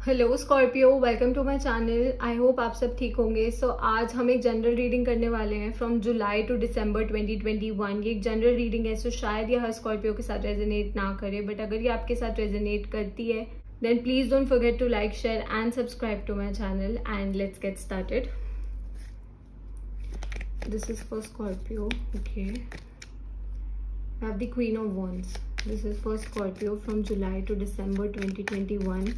Hello Scorpio, welcome to my channel. I hope आप सब ठीक होंगे। आज हम एक जनरल रीडिंग करने वाले हैं फ्रॉम जुलाई टू दिसंबर 2021। ये एक जनरल रीडिंग है, शायद ये हर स्कॉर्पियो के साथ रेजोनेट ना करे, बट अगर ये आपके साथ रेजोनेट करती है then please don't forget to like, share and subscribe to my channel and let's get started. This is for Scorpio. Okay, I have the Queen of Wands. This is for Scorpio from July to December 2021.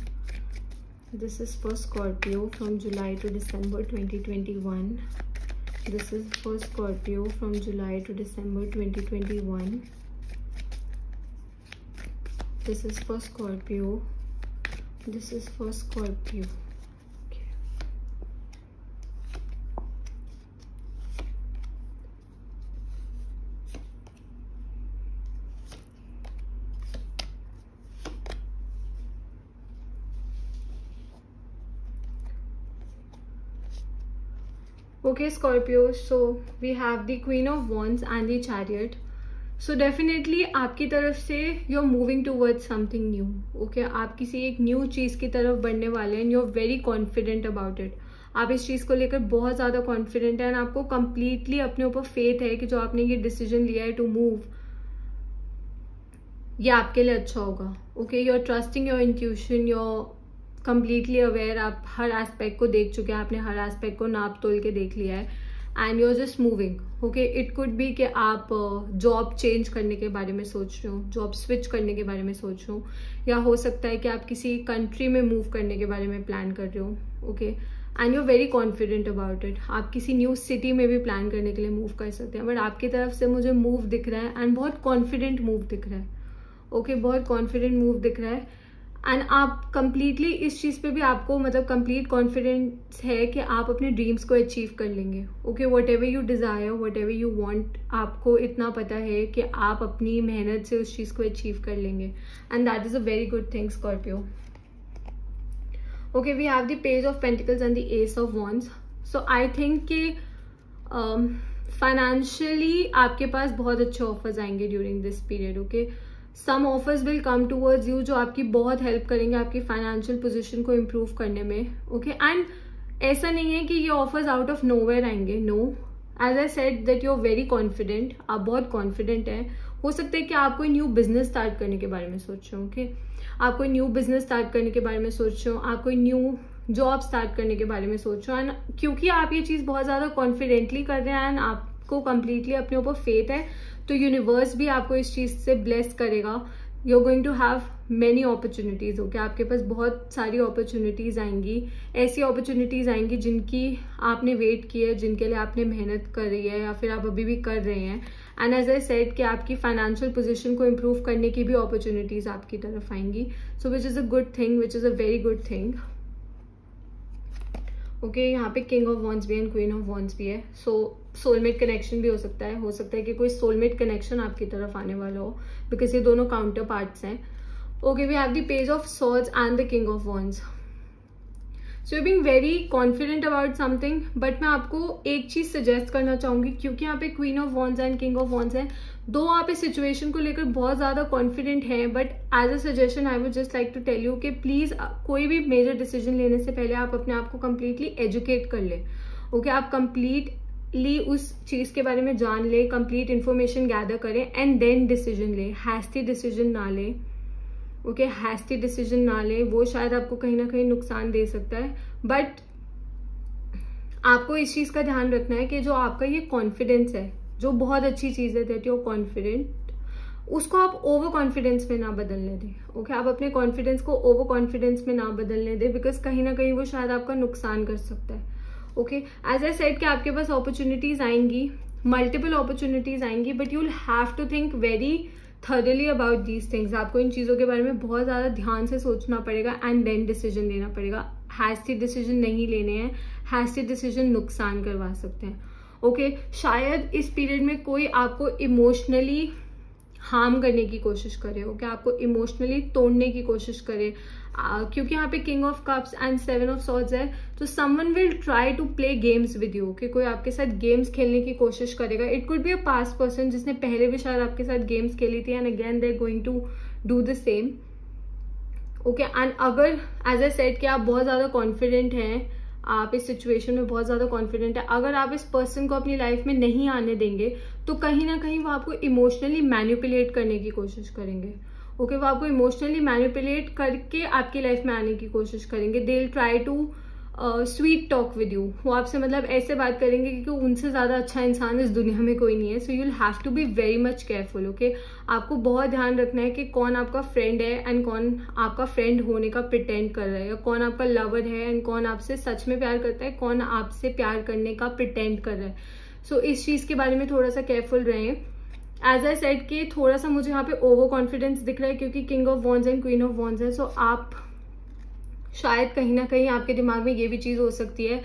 This is for Scorpio from July to December 2021. This is for Scorpio from July to December 2021. This is for Scorpio. This is for Scorpio. Okay Scorpio, so we have the Queen of Wands and the Chariot. So definitely आपकी तरफ से you're moving towards something new. Okay, आप किसी एक new चीज़ की तरफ बढ़ने वाले हैं। you're very confident about it. आप इस चीज़ को लेकर बहुत ज़्यादा कॉन्फिडेंट है और आपको कम्प्लीटली अपने ऊपर फेथ है कि जो आपने ये डिसीजन लिया है टू मूव, ये आपके लिए अच्छा होगा। Okay, you're trusting your intuition, you're completely aware. आप हर एस्पेक्ट को देख चुके हैं, आपने हर एस्पेक्ट को नाप तोल के देख लिया है and you are just moving. Okay, it could be कि आप जॉब चेंज करने के बारे में सोच रहे हो, जॉब स्विच करने के बारे में सोच रहे हो, या हो सकता है कि आप किसी कंट्री में मूव करने के बारे में प्लान कर रहे हो। Okay, and you are very confident about it. आप किसी न्यू सिटी में भी प्लान करने के लिए मूव कर सकते हैं, बट आपकी तरफ से मुझे मूव दिख रहा है एंड बहुत कॉन्फिडेंट मूव दिख रहा है। ओके, बहुत कॉन्फिडेंट मूव दिख रहा है एंड आप कंप्लीटली इस चीज़ पे भी आपको मतलब कंप्लीट कॉन्फिडेंस है कि आप अपने ड्रीम्स को अचीव कर लेंगे। Okay, what ever you desire, what ever you want, आपको इतना पता है कि आप अपनी मेहनत से उस चीज़ को अचीव कर लेंगे and that is a very good thing Scorpio. Okay, we have the page of pentacles and the ace of wands. So I think कि फाइनेंशियली आपके पास बहुत अच्छे ऑफर्स आएंगे during this period. Okay, some offers will come towards you जो आपकी बहुत help करेंगे आपकी फाइनेंशियल पोजीशन को इम्प्रूव करने में। ओके, एंड ऐसा नहीं है कि ये ऑफर्स आउट ऑफ नोवेयर आएंगे। No, as I said that you are very confident, आप बहुत कॉन्फिडेंट हैं। हो सकता है कि आप कोई न्यू बिजनेस स्टार्ट करने के बारे में सोच रहे हो। ओके, आप कोई न्यू बिजनेस स्टार्ट करने के बारे में सोच रहे हो, आप कोई न्यू जॉब स्टार्ट करने के बारे में सोच रहे हो। एंड क्योंकि आप ये चीज़ बहुत ज़्यादा कॉन्फिडेंटली कर रहे हैं एंड आपको कंप्लीटली अपने ऊपर फेथ है, तो यूनिवर्स भी आपको इस चीज़ से ब्लेस करेगा। You are going to have many opportunities. Okay, आपके पास बहुत सारी अपॉर्चुनिटीज़ आएंगी, ऐसी अपॉर्चुनिटीज़ आएंगी जिनकी आपने वेट की है, जिनके लिए आपने मेहनत कर रही है या फिर आप अभी भी कर रहे हैं। एंड एज आई सेड कि आपकी फाइनेंशियल पोजीशन को इम्प्रूव करने की भी अपॉर्चुनिटीज़ आपकी तरफ आएंगी। So which is a good thing, which is a very good thing. Okay, यहाँ पे किंग ऑफ वॉन्ड्स भी एंड क्वीन ऑफ वॉन्ड्स भी है। सो सोलमेट कनेक्शन भी हो सकता है कि कोई सोलमेट कनेक्शन आपकी तरफ आने वाला हो, बिकॉज ये दोनों काउंटर पार्ट्स हैं। Okay, we have the page of swords and the king of wands. So you being very confident about something, but मैं आपको एक चीज सजेस्ट करना चाहूंगी, क्योंकि यहाँ पे queen of wands and king of wands है, दो आप इस सिचुएशन को लेकर बहुत ज्यादा कॉन्फिडेंट हैं, but as a suggestion I would just like to tell you कि प्लीज कोई भी मेजर डिसीजन लेने से पहले आप अपने आप को कंप्लीटली एजुकेट कर ले। ओके, आप कंप्लीटली उस चीज के बारे में जान ले, कंप्लीट इन्फॉर्मेशन गैदर करें एंड देन डिसीजन ले। हैस्टी डिसीजन ना ले। ओके, हैस्टी डिसीजन ना ले, वो शायद आपको कहीं ना कहीं नुकसान दे सकता है, बट आपको इस चीज का ध्यान रखना है कि जो आपका ये कॉन्फिडेंस है, जो बहुत अच्छी चीज है दैट यू आर कॉन्फिडेंट, उसको आप ओवर कॉन्फिडेंस में ना बदलने दें। ओके, आप अपने कॉन्फिडेंस को ओवर कॉन्फिडेंस में ना बदलने दें, बिकॉज कहीं ना कहीं वो शायद आपका नुकसान कर सकता है। ओके, एज आई सेड कि आपके पास अपॉर्चुनिटीज आएंगी, मल्टीपल अपॉर्चुनिटीज आएंगी, but you will have to think very thoroughly about these things. आपको इन चीज़ों के बारे में बहुत ज़्यादा ध्यान से सोचना पड़ेगा एंड देन डिसीजन लेना पड़ेगा। हैस्टी डिसीजन नहीं लेने हैं, हैस्टी डिसीजन नुकसान करवा सकते हैं। ओके, शायद इस पीरियड में कोई आपको इमोशनली हार्म करने की कोशिश करे, ओके, आपको इमोशनली तोड़ने की कोशिश करे, क्योंकि यहाँ पे king of cups and seven of swords है, तो someone will try to play games with you, कि कोई आपके साथ गेम्स खेलने की कोशिश करेगा। It could be a past person जिसने पहले भी शायद आपके साथ गेम्स खेली थी and again they are going to do the same. Okay and अगर एज ए सेड कि आप बहुत ज़्यादा कॉन्फिडेंट हैं, आप इस सिचुएशन में बहुत ज़्यादा कॉन्फिडेंट है, अगर आप इस पर्सन को अपनी लाइफ में नहीं आने देंगे तो कहीं ना कहीं वो आपको इमोशनली मैनिपुलेट करने की कोशिश करेंगे। ओके वो आपको इमोशनली मैनिपुलेट करके आपकी लाइफ में आने की कोशिश करेंगे। They will try to sweet talk with you. वो आपसे मतलब ऐसे बात करेंगे क्योंकि उनसे ज़्यादा अच्छा इंसान इस दुनिया में कोई नहीं है। So you will have to be very much careful. Okay आपको बहुत ध्यान रखना है कि कौन आपका फ्रेंड है एंड कौन आपका फ्रेंड होने का प्रिटेंड कर रहा है, या कौन आपका लवर है एंड कौन आपसे सच में प्यार करता है, कौन आपसे प्यार करने का प्रिटेंड कर रहा है। सो इस चीज़ के बारे में थोड़ा सा केयरफुल रहें। एज आई सेड कि थोड़ा सा मुझे यहाँ पे ओवर कॉन्फिडेंस दिख रहा है क्योंकि king of wands and queen of wands है। सो आप शायद कहीं ना कहीं आपके दिमाग में ये भी चीज़ हो सकती है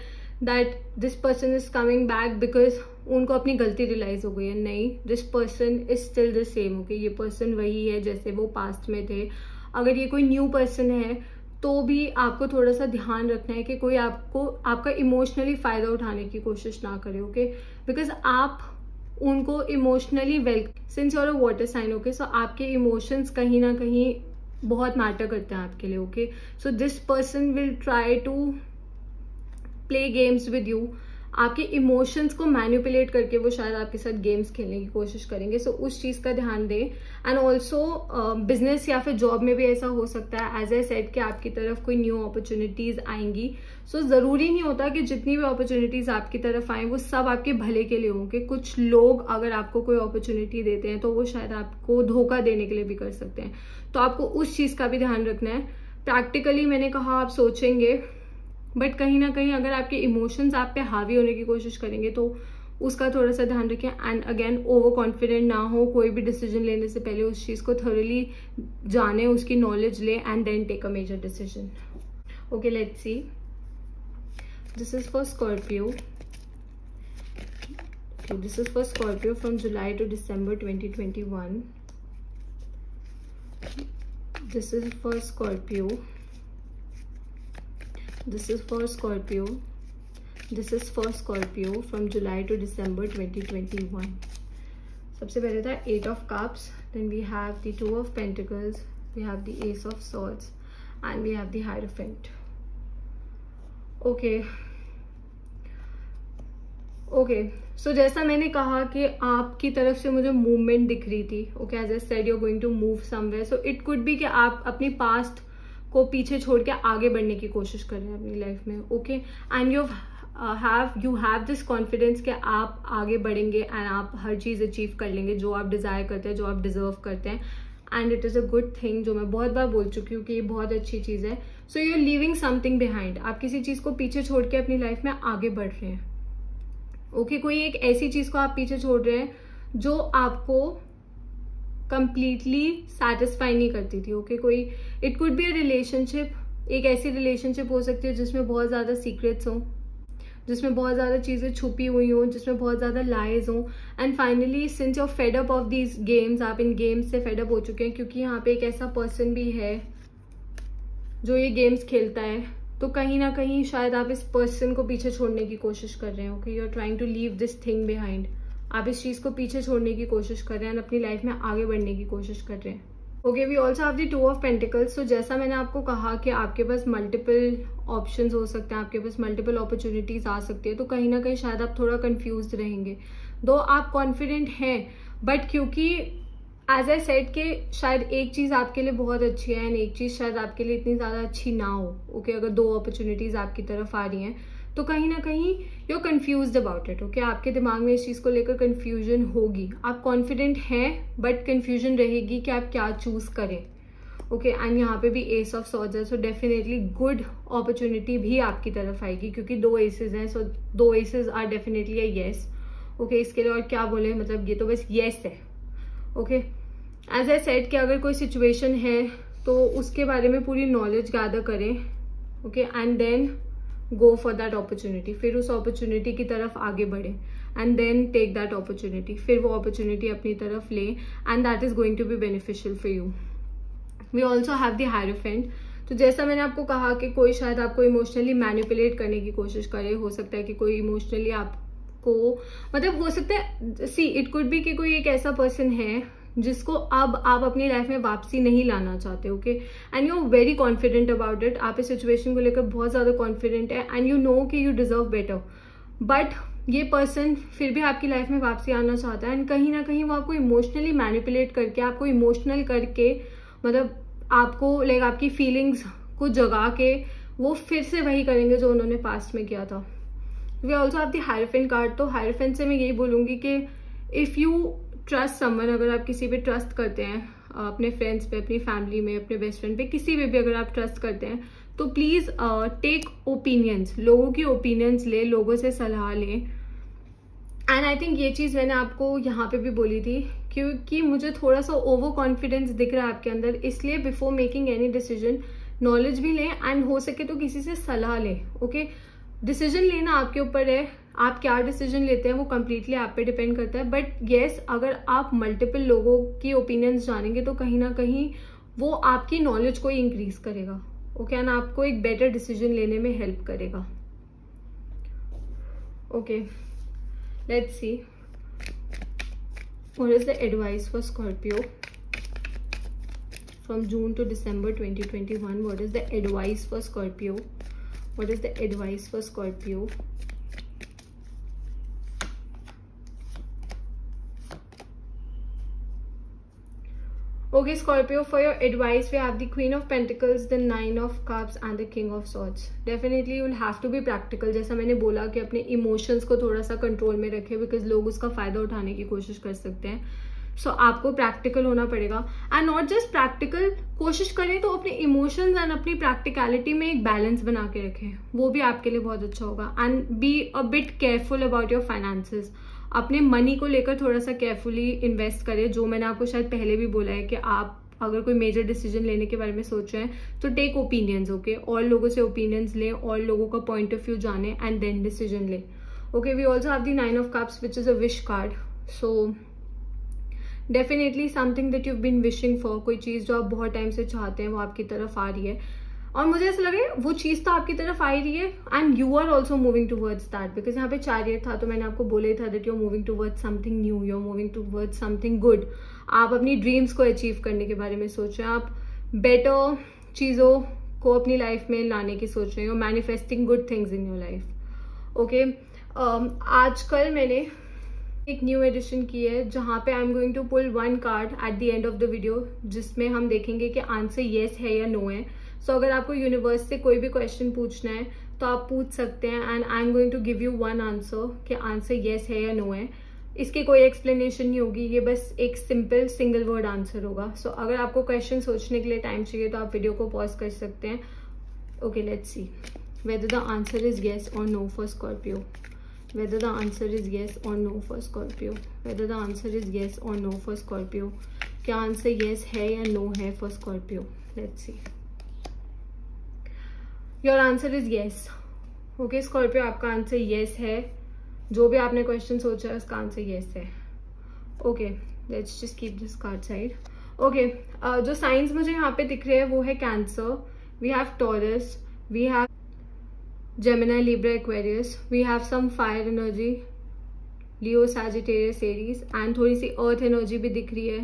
that this person is coming back because उनको अपनी गलती रियलाइज हो गई है। नहीं, this person is still the same. Okay ये पर्सन वही है जैसे वो पास्ट में थे। अगर ये कोई न्यू पर्सन है तो भी आपको थोड़ा सा ध्यान रखना है कि कोई आपका इमोशनली फायदा उठाने की कोशिश ना करे। ओके बिकॉज आप उनको emotionally since you are a water sign. Okay so आपके इमोशंस कहीं ना कहीं बहुत मैटर करते हैं आपके लिए। Okay so this person will try to play games with you. आपके इमोशंस को मैनिपुलेट करके वो शायद आपके साथ गेम्स खेलने की कोशिश करेंगे। सो उस चीज़ का ध्यान दें। एंड ऑल्सो बिजनेस या फिर जॉब में भी ऐसा हो सकता है एज ए सेड कि आपकी तरफ कोई न्यू अपॉर्चुनिटीज आएंगी। सो ज़रूरी नहीं होता कि जितनी भी अपॉर्चुनिटीज आपकी तरफ आए वो सब आपके भले के लिए होंगे। कुछ लोग अगर आपको कोई अपॉर्चुनिटी देते हैं तो वो शायद आपको धोखा देने के लिए भी कर सकते हैं। तो आपको उस चीज़ का भी ध्यान रखना है। प्रैक्टिकली मैंने कहा आप सोचेंगे, बट कहीं ना कहीं अगर आपके इमोशंस आप पे हावी होने की कोशिश करेंगे तो उसका थोड़ा सा ध्यान रखें। एंड अगेन ओवर कॉन्फिडेंट ना हो। कोई भी डिसीजन लेने से पहले उस चीज़ को थॉरली जाने, उसकी नॉलेज ले and then take a major decision. Okay let's see, this is for Scorpio. This is for Scorpio from July to December 2021। This is for Scorpio. This is for Scorpio. This is for Scorpio from July to December 2021. सबसे पहले था 8 of Cups, then we have the 2 of Pentacles, we have the Ace of Swords, and we have the Hierophant. Okay. So जैसा मैंने कहा कि आपकी तरफ से मुझे मूवमेंट दिख रही थी। Okay, as I said, you're going to move somewhere. So it could be कि आप अपनी पास्ट को पीछे छोड़ के आगे बढ़ने की कोशिश कर रहे हैं अपनी लाइफ में। Okay and you have this confidence कि आप आगे बढ़ेंगे एंड आप हर चीज़ अचीव कर लेंगे जो आप डिज़ायर करते हैं, जो आप डिजर्व करते हैं। And it is a good thing, जो मैं बहुत बार बोल चुकी हूँ कि ये बहुत अच्छी चीज़ है। So you are leaving something behind. आप किसी चीज़ को पीछे छोड़ के अपनी लाइफ में आगे बढ़ रहे हैं। ओके कोई एक ऐसी चीज़ को आप पीछे छोड़ रहे हैं जो आपको कंप्लीटली सेटिस्फाई नहीं करती थी। ओके कोई it could be a relationship, एक ऐसी रिलेशनशिप हो सकती है जिसमें बहुत ज़्यादा सीक्रेट्स हों, जिसमें बहुत ज़्यादा चीज़ें छुपी हुई हों, जिसमें बहुत ज़्यादा लाइज हों। And finally since you are fed up of these games, आप इन गेम्स से फेड अप हो चुके हैं क्योंकि यहाँ पे एक ऐसा पर्सन भी है जो ये गेम्स खेलता है। तो कहीं ना कहीं शायद आप इस पर्सन को पीछे छोड़ने की कोशिश कर रहे हैं। Okay you are trying to leave this thing behind. आप इस चीज़ को पीछे छोड़ने की कोशिश कर रहे हैं, अपनी लाइफ में आगे बढ़ने की कोशिश कर रहे हैं। Okay we also have the 2 of pentacles. So जैसा मैंने आपको कहा कि आपके पास मल्टीपल ऑप्शंस हो सकते हैं, आपके पास मल्टीपल अपॉर्चुनिटीज आ सकती है। तो कहीं ना कहीं शायद आप थोड़ा कंफ्यूज रहेंगे। दो आप कॉन्फिडेंट हैं बट क्योंकि एज आई सेड कि शायद एक चीज़ आपके लिए बहुत अच्छी है एंड एक चीज़ शायद आपके लिए इतनी ज़्यादा अच्छी ना हो। ओके अगर 2 अपॉर्चुनिटीज आपकी तरफ आ रही हैं तो कहीं ना कहीं you are confused about it. Okay आपके दिमाग में इस चीज़ को लेकर कन्फ्यूजन होगी। आप कॉन्फिडेंट हैं बट कन्फ्यूजन रहेगी कि आप क्या चूज करें। ओके एंड यहाँ पे भी एस ऑफ सॉर्ड्स है। सो डेफिनेटली गुड अपॉर्चुनिटी भी आपकी तरफ आएगी क्योंकि 2 एसेस हैं। So 2 aces are definitely a yes. Okay इसके लिए और क्या बोले, मतलब ये तो बस येस है। ओके एज आई सेड कि अगर कोई सिचुएशन है तो उसके बारे में पूरी नॉलेज गैदर करें। Okay and then go for that opportunity. फिर उस अपॉर्चुनिटी की तरफ आगे बढ़े and then take that opportunity. फिर वो अपॉर्चुनिटी अपनी तरफ लें and that is going to be beneficial for you. We also have the hierophant. तो जैसा मैंने आपको कहा कि कोई शायद आपको इमोशनली मैनिपुलेट करने की कोशिश करे। हो सकता है कि कोई इमोशनली आपको मतलब हो सकता है सी इट कुड बी कि कोई एक ऐसा पर्सन है जिसको अब आप अपनी लाइफ में वापसी नहीं लाना चाहते, okay, and you are very confident about it. आप इस सिचुएशन को लेकर बहुत ज़्यादा कॉन्फिडेंट है एंड यू नो कि यू डिजर्व बेटर, बट ये पर्सन फिर भी आपकी लाइफ में वापसी आना चाहता है एंड कहीं ना कहीं वो आपको इमोशनली मैनिपुलेट करके, आपको इमोशनल करके, मतलब आपको लाइक आपकी फीलिंग्स को जगा के वो फिर से वही करेंगे जो उन्होंने पास्ट में किया था। We also have the hierophant card. तो हायरफेंट से मैं यही बोलूँगी कि इफ़ यू ट्रस्ट समवन, अगर आप किसी पे ट्रस्ट करते हैं, अपने फ्रेंड्स पे, अपनी फैमिली में, अपने बेस्ट फ्रेंड पे, किसी पे भी अगर आप ट्रस्ट करते हैं, तो प्लीज़ टेक ओपिनियंस, लोगों की ओपिनियंस ले, लोगों से सलाह लें। एंड आई थिंक ये चीज़ मैंने आपको यहाँ पे भी बोली थी, क्योंकि मुझे थोड़ा सा ओवर कॉन्फिडेंस दिख रहा है आपके अंदर, इसलिए before making any decision knowledge भी लें एंड हो सके तो किसी से सलाह लें, ओके। डिसीजन लेना आपके ऊपर है, आप क्या डिसीजन लेते हैं वो कम्प्लीटली आप पे डिपेंड करता है, बट येस अगर आप मल्टीपल लोगों की ओपिनियंस जानेंगे तो कहीं ना कहीं वो आपकी नॉलेज को इंक्रीज करेगा, ओके, एंड आपको एक बेटर डिसीजन लेने में हेल्प करेगा, okay. Let's see what is the advice for Scorpio from June to December 2021. What is the advice for Scorpio? What is the advice for Scorpio? Okay, Scorpio, for your advice, we have the Queen of Pentacles, the Nine of Cups and the King of Swords. Definitely you will have to be practical. जैसा मैंने बोला कि अपने emotions को थोड़ा सा control में रखें, बिकॉज लोग उसका फायदा उठाने की कोशिश कर सकते हैं। सो आपको प्रैक्टिकल होना पड़ेगा एंड नॉट जस्ट प्रैक्टिकल, कोशिश करें तो अपने इमोशंस एंड अपनी प्रैक्टिकलिटी में एक बैलेंस बना के रखें, वो भी आपके लिए बहुत अच्छा होगा। And be a bit careful about your finances, अपने मनी को लेकर थोड़ा सा केयरफुली इन्वेस्ट करें। जो मैंने आपको शायद पहले भी बोला है कि आप अगर कोई मेजर डिसीजन लेने के बारे में सोच रहे हैं तो टेक ओपिनियंस, ओके, और लोगों से ओपिनियंस लें और लोगों का पॉइंट ऑफ व्यू जाने एंड देन डिसीजन लें, okay. We also have the nine of cups which is a wish card. So definitely something that you been wishing for, कोई चीज़ जो आप बहुत टाइम से चाहते हैं वो आपकी तरफ आ रही है, और मुझे ऐसा लग रहा है वो चीज़ तो आपकी तरफ आ ही रही है and you are also moving towards that, because यहाँ पे चैरियट था तो मैंने आपको बोला ही था that you are moving towards something new, you are moving towards something good. आप अपनी ड्रीम्स को अचीव करने के बारे में सोच रहे हैं, आप बेटर चीज़ों को अपनी लाइफ में लाने की सोच रहे हो, manifesting good things in your life, okay. आजकल मैंने एक न्यू एडिशन की है जहाँ पे I am going to pull one card at the end of the video, जिसमें हम देखेंगे कि आंसर येस है या नो है। सो अगर आपको यूनिवर्स से कोई भी क्वेश्चन पूछना है तो आप पूछ सकते हैं and I am going to give you one answer कि आंसर येस है या नो है। इसकी कोई एक्सप्लेनेशन नहीं होगी, ये बस एक सिंपल सिंगल वर्ड आंसर होगा। सो अगर आपको क्वेश्चन सोचने के लिए टाइम चाहिए तो आप वीडियो को पॉज कर सकते हैं, okay. Let's see whether the answer is yes और no for Scorpio, whether the answer is yes or no for Scorpio, whether the answer is yes or no for Scorpio, क्या answer yes है या no है for Scorpio? Let's see. Your answer is yes. Okay Scorpio, आपका answer yes है, जो भी आपने question सोचा है उसका आंसर yes है, okay. Let's just keep this card side. Okay, जो साइंस मुझे यहाँ पे दिख रहे हैं वो है cancer, we have Taurus, we have Gemini, Libra, Aquarius, we have some fire energy, Leo, Sagittarius, Aries, and थोड़ी सी अर्थ एनर्जी भी दिख रही है,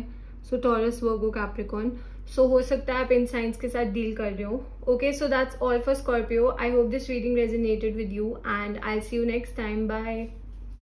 सो टॉरस, वर्गो, कैप्रिकॉर्न। सो हो सकता है आप इन साइंस के साथ डील कर रहे हो, okay. So that's all for Scorpio. I hope this reading resonated with you and I see you next time, bye.